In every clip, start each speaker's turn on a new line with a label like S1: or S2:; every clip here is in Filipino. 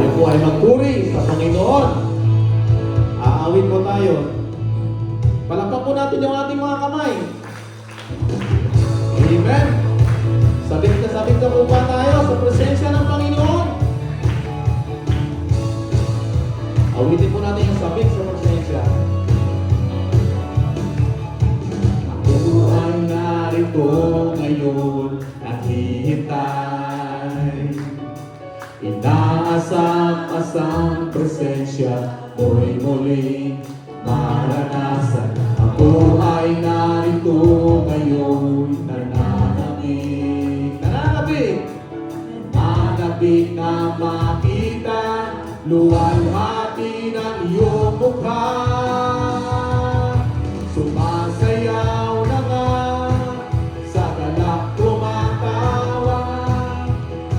S1: Tayo po ay magpuri sa Panginoon. Aawit po tayo. Palakpak po natin yung ating mga kamay. Amen. Sabit na po ba tayo sa presensya ng Panginoon? Awitin po natin yung sabit sa presensya. Ako ay narito ngayon at hihintay. Inaasam-asam presensya mo'y muling maranasan. Ako ay narito ngayon, nananabik na makita, luwalhati ng iyong mukha. Sumasayaw na nga, sa galak tumatawa,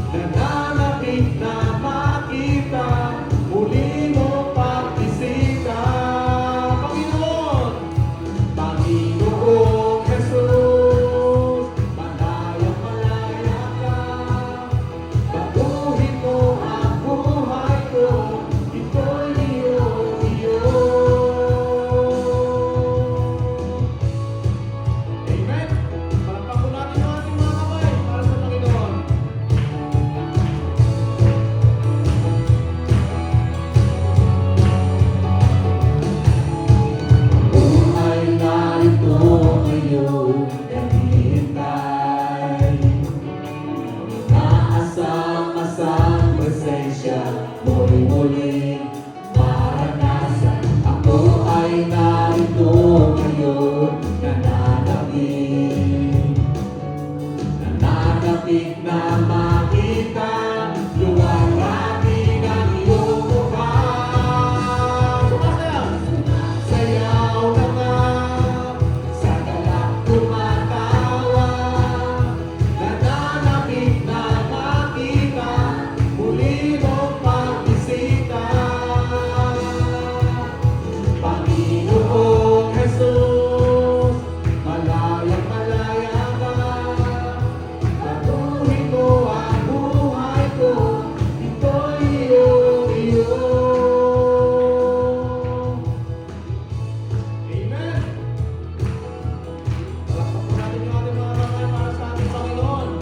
S1: nananabik na makita, muli mo pagbisita. Panginoon, Panginoong Jesus, malaya-malaya ka, baguhin mo ang buhay ko, ito'y iyo. Amen. Palakpak po natin ang ating mga kamay para sa Panginoon. Kung ay narito ngayon, naghihintay, naasam-asam presensya mo'y muling maranasan. Ako ay narito ngayon, nananabik na makita, luwalhati ng iyong mukha. Sumasayaw! Sayaw na nga, sa galak tumatawa, nananabik na makita, muli mong pagbisita. Panginoong Jesus, malaya-malaya ka, baguhin mo ang buhay ko, ito'y iyo. Amen. Palakpak po natin yung ating mga kamay para sa ating Panginoon.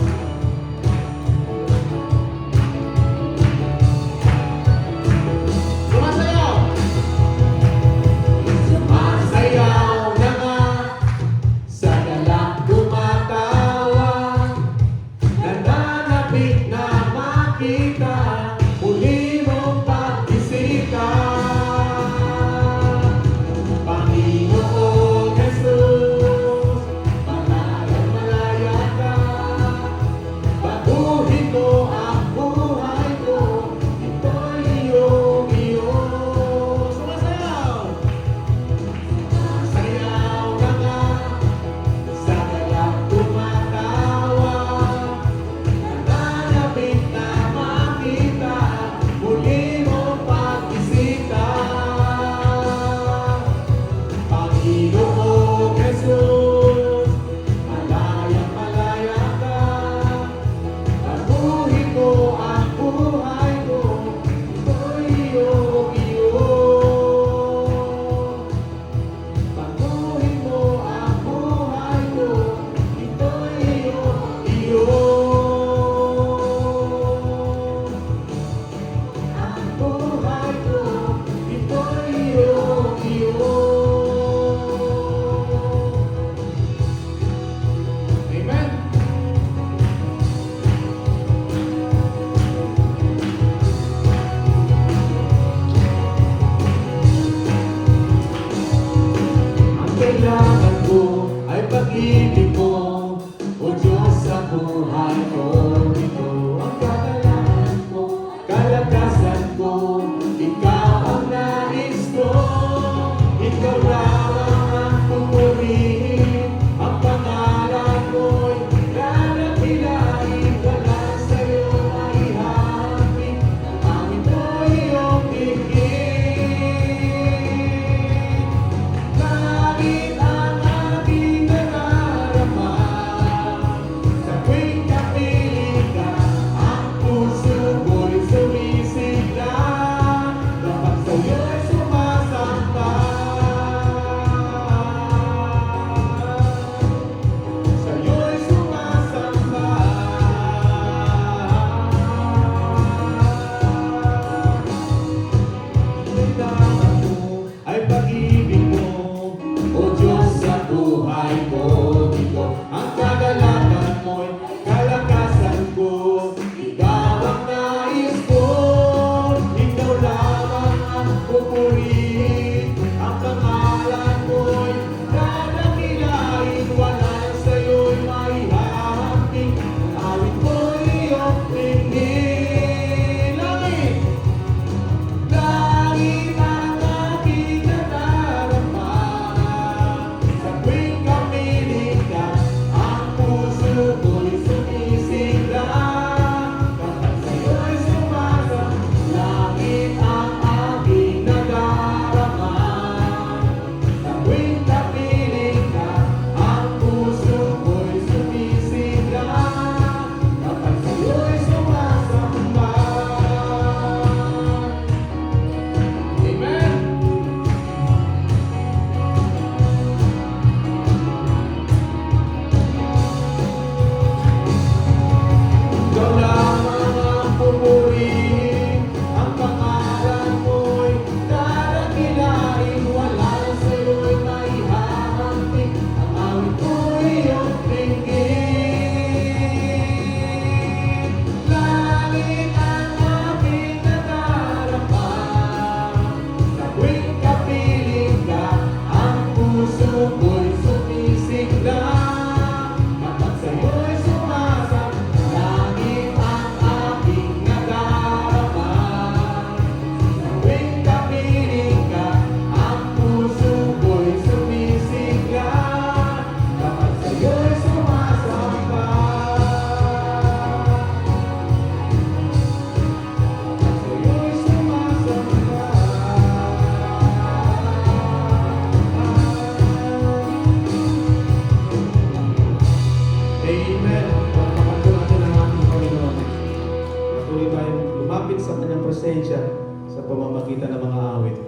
S1: presensya sa pamamagitan ng mga awit.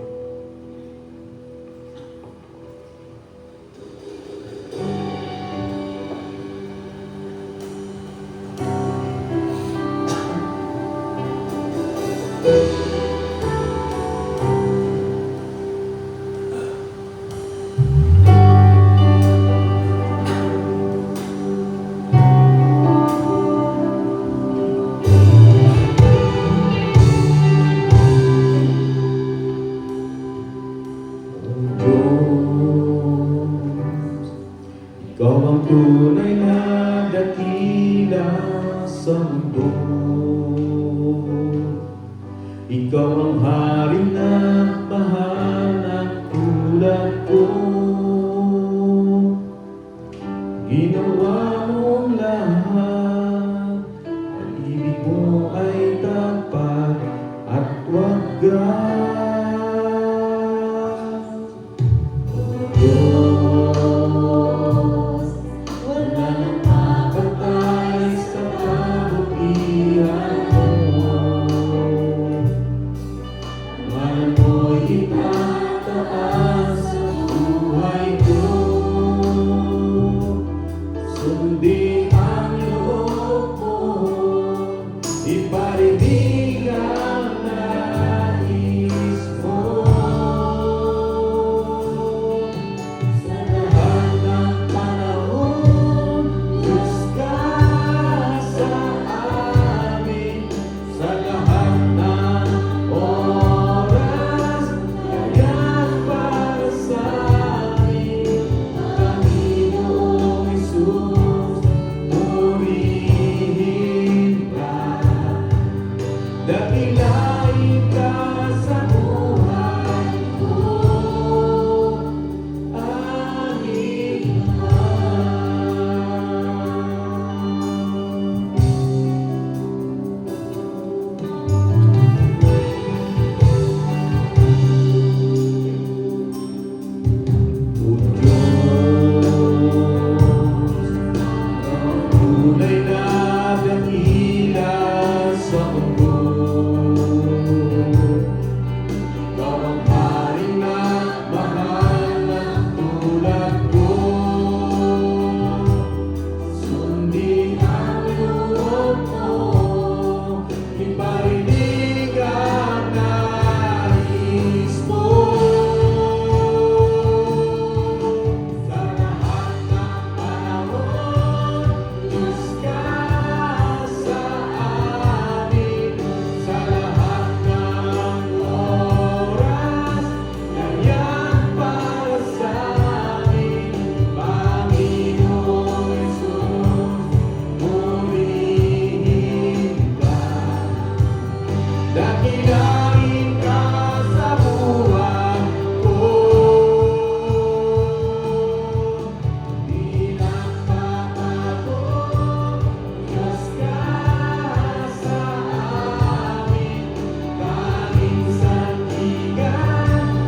S1: Ikaw ang tunay na dakila sa mundo. Ikaw ang hari na mahal na tulad ko. Ginawa mong lahat, ang ibig mo ay tapat at wagas. Sundin ang loob mo, iparinig ang nais mo. Sa lahat ng panahon, Diyos ka sa amin. Sa lahat ng oras, kaya't para sa amin. Panginoong Hesus, dakilain ka sa buhay ko, aking O Diyos, ang tunay na dakila sa mundo. Ikaw ang hari na mahal na tulad ko. Sundin ang loob mo, iparinig ang nais mo. Sa lahat ng panahon, Diyos ka sa amin. Sa lahat ng oras, kaya't para sa amin. Panginoong Hesus, purihin ka. Dakilain ka sa buhay ko. Di nagbabago, Diyos ka sa amin. Tanging sandigan,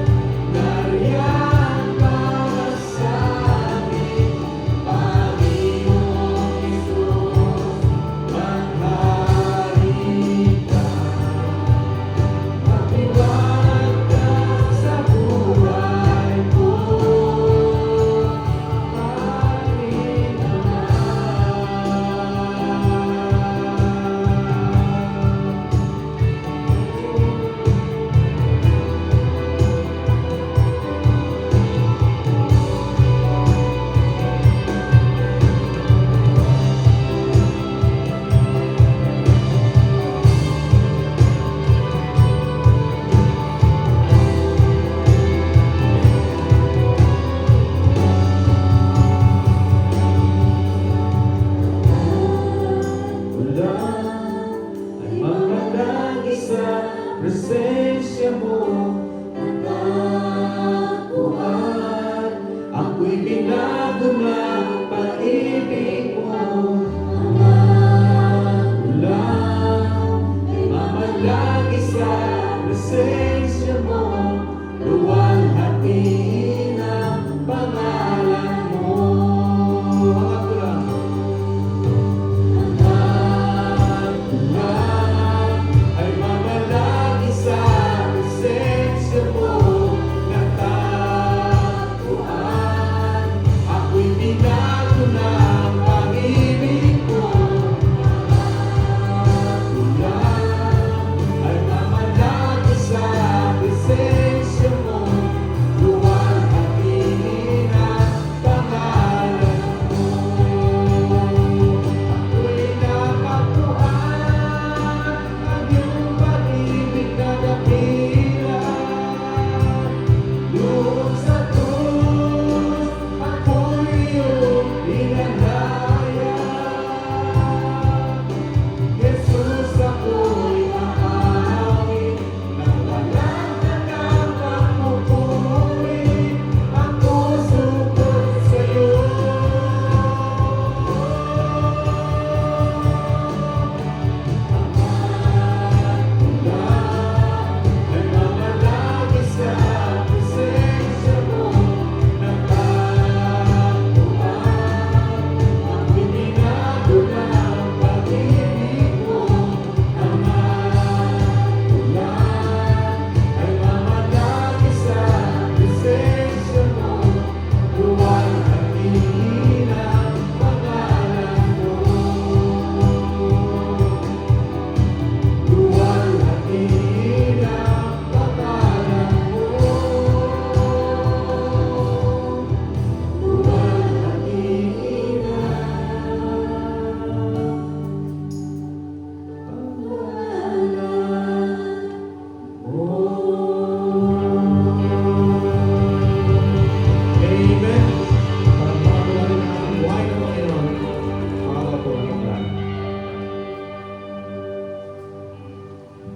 S1: nariyan para sa amin. Panginoong Hesus, maghari ka. Magtiwala ka sa buhay ko, wala ay magandang sa presensya mo. Nagkakuhan, ako'y binago ng pag-ibig mo. Wala ay mamalagi sa presensya mo. Luwalhati